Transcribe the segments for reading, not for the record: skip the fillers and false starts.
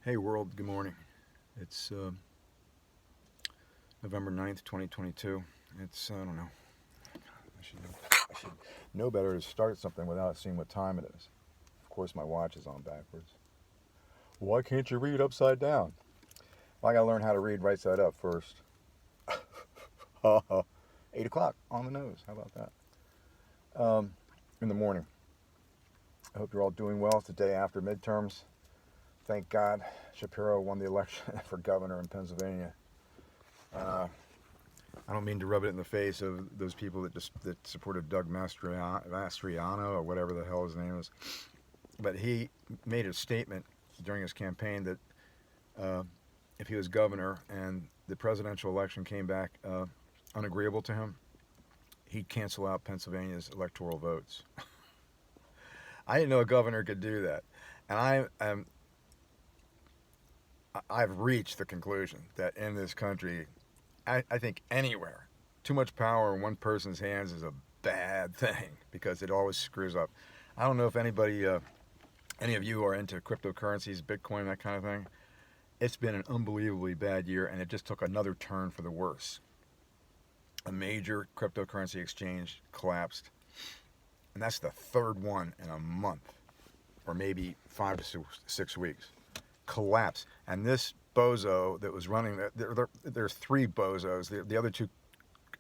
Hey world, good morning. It's November 9th, 2022. It's, I don't know. I should know better to start something without seeing what time it is. Of course, my watch is on backwards. Why can't you read upside down? Well, I gotta learn how to read right side up first. 8 o'clock on the nose. How about that? In the morning. I hope you're all doing well. It's the day after midterms. Thank God Shapiro won the election for governor in Pennsylvania. I don't mean to rub it in the face of those people that supported Doug Mastriano or whatever the hell his name is, but he made a statement during his campaign that if he was governor and the presidential election came back unagreeable to him, he'd cancel out Pennsylvania's electoral votes. I didn't know a governor could do that, and I've reached the conclusion that in this country, I think anywhere, too much power in one person's hands is a bad thing because it always screws up. I don't know if any of you are into cryptocurrencies, Bitcoin, that kind of thing. It's been an unbelievably bad year, and it just took another turn for the worse. A major cryptocurrency exchange collapsed, and that's the third one in a month, or maybe 5 to 6 weeks. Collapse. And this bozo that was running there's three bozos. The other two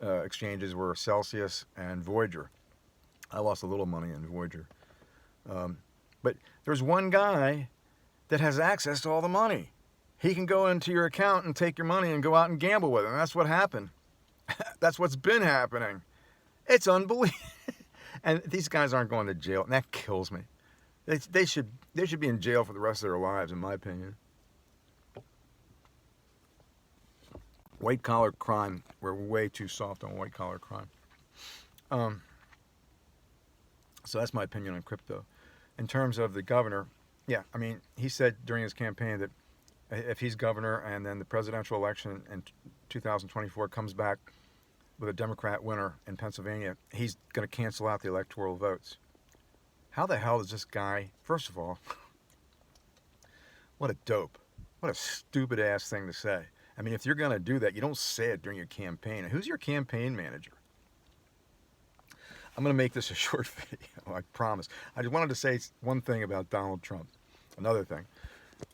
exchanges were Celsius and Voyager. I lost a little money in Voyager. But there's one guy that has access to all the money. He can go into your account and take your money and go out and gamble with it. And that's what happened. That's what's been happening. It's unbelievable. And these guys aren't going to jail. And that kills me. They should be in jail for the rest of their lives, in my opinion. White collar crime. We're way too soft on white collar crime. So that's my opinion on crypto. In terms of the governor, yeah, I mean, he said during his campaign that if he's governor and then the presidential election in 2024 comes back with a Democrat winner in Pennsylvania, he's going to cancel out the electoral votes. How the hell is this guy, first of all, what a dope. What a stupid ass thing to say. I mean, if you're going to do that, you don't say it during your campaign. And who's your campaign manager? I'm going to make this a short video, I promise. I just wanted to say one thing about Donald Trump, another thing,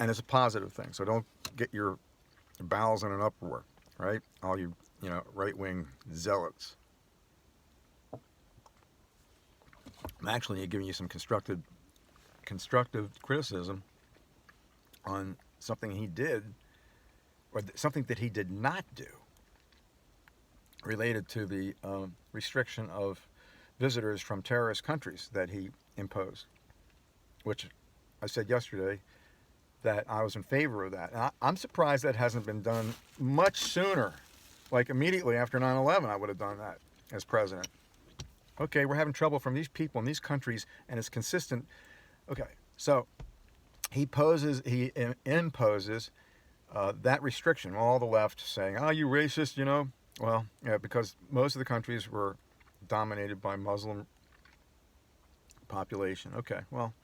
and it's a positive thing, so don't get your bowels in an uproar, right? All you right-wing zealots. I'm actually giving you some constructive criticism on something he did, or something that he did not do, related to the restriction of visitors from terrorist countries that he imposed, which I said yesterday that I was in favor of that. And I'm surprised that hasn't been done much sooner. Like immediately after 9/11, I would have done that as president. Okay, we're having trouble from these people in these countries, and it's consistent. Okay, so he imposes that restriction. All the left saying, "Oh, you racist," Well, yeah, because most of the countries were dominated by Muslim population. Okay, well,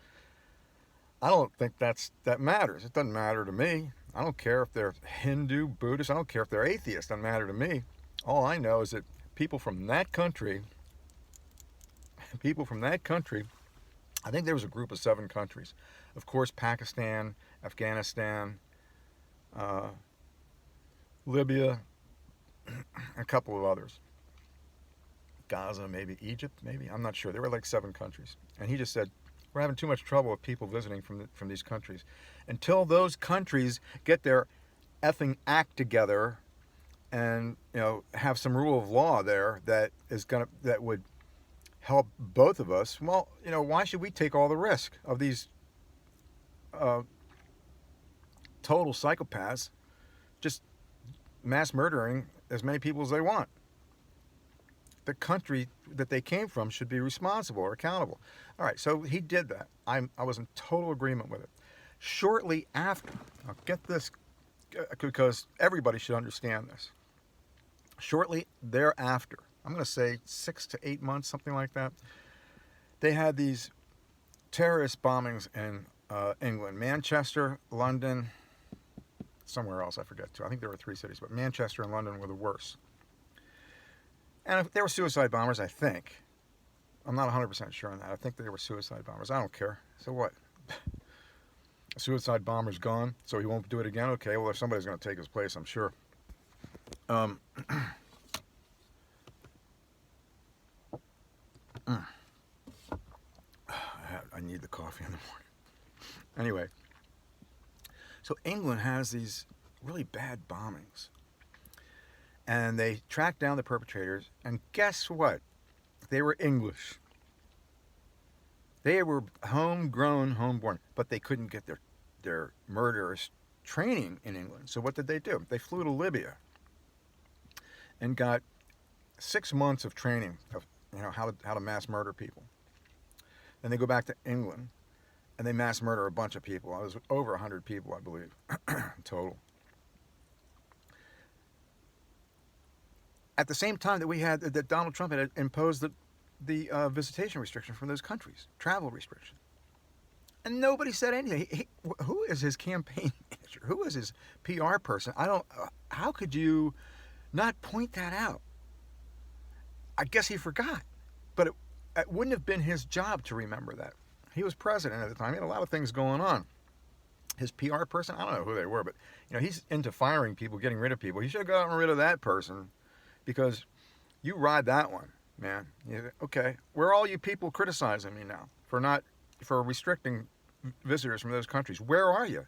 I don't think that matters. It doesn't matter to me. I don't care if they're Hindu, Buddhist. I don't care if they're atheists. It doesn't matter to me. All I know is that people from that country, I think there was a group of 7 countries. Of course, Pakistan, Afghanistan, Libya, a couple of others. Gaza, maybe Egypt, maybe. I'm not sure. There were like 7 countries. And he just said, we're having too much trouble with people visiting from these countries. Until those countries get their effing act together and have some rule of law there that would help both of us. Well, why should we take all the risk of these total psychopaths just mass murdering as many people as they want? The country that they came from should be responsible or accountable. All right, so he did that. I was in total agreement with it. Shortly after, now get this, because everybody should understand this. Shortly thereafter, I'm going to say 6 to 8 months, something like that, they had these terrorist bombings in England, Manchester, London, somewhere else, I forget too. I think there were 3 cities, but Manchester and London were the worst. And they were suicide bombers, I think. I'm not 100% sure on that. I think they were suicide bombers. I don't care. So what? A suicide bomber's gone, so he won't do it again? Okay, well, if somebody's going to take his place, I'm sure. I need the coffee in the morning. Anyway, so England has these really bad bombings. And they tracked down the perpetrators, and guess what? They were English. They were homegrown, homeborn, but they couldn't get their murderous training in England. So what did they do? They flew to Libya and got 6 months of training of how to mass murder people. Then they go back to England and they mass murder a bunch of people. It was over 100 people, I believe, total. At the same time that Donald Trump had imposed the visitation restriction from those countries, travel restriction. And nobody said anything. Who is his campaign manager? Who is his PR person? How could you not point that out? I guess he forgot. But it wouldn't have been his job to remember that. He was president at the time. He had a lot of things going on. His PR person, I don't know who they were, but he's into firing people, getting rid of people. He should have gotten rid of that person, because you ride that one, man. Okay, where are all you people criticizing me now for restricting visitors from those countries? Where are you?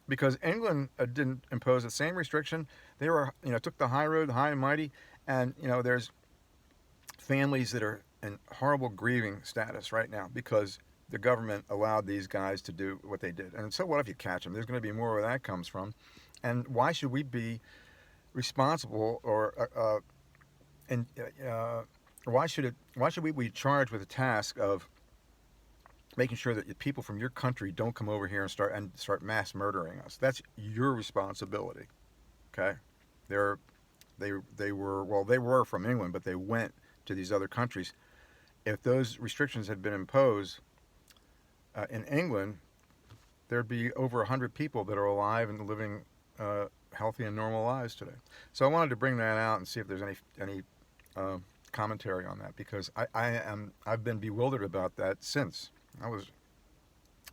Because England didn't impose the same restriction. They were, took the high road, high and mighty, and there's families that are in horrible grieving status right now because the government allowed these guys to do what they did. And so what if you catch them? There's going to be more where that comes from. And why should we be responsible, or why should we be charged with the task of making sure that the people from your country don't come over here and start mass murdering us? That's your responsibility. Okay, they were from England, but they went to these other countries. If those restrictions had been imposed in England, there'd be over 100 people that are alive and living healthy and normal lives today. So I wanted to bring that out and see if there's any commentary on that, because I've been bewildered about that since. I was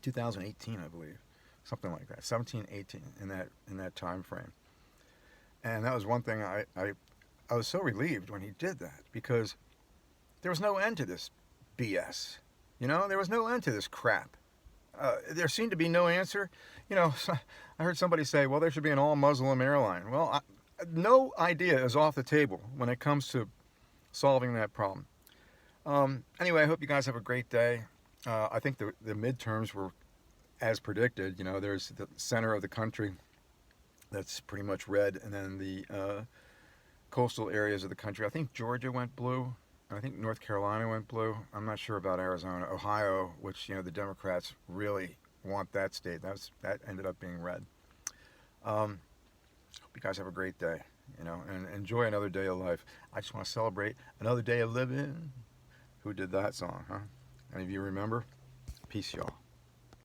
2018, I believe, something like that, 17, 18, in that time frame. And that was one thing I was so relieved when he did that, because there was no end to this BS. There was no end to this crap. There seemed to be no answer. I heard somebody say, well, there should be an all-Muslim airline. Well, no idea is off the table when it comes to solving that problem. Anyway, I hope you guys have a great day. I think the midterms were as predicted. There's the center of the country that's pretty much red, and then the coastal areas of the country. I think Georgia went blue. I think North Carolina went blue. I'm not sure about Arizona. Ohio, which, the Democrats really want that state. That ended up being red. Hope you guys have a great day, and enjoy another day of life. I just want to celebrate another day of living. Who did that song, huh? Any of you remember? Peace, y'all.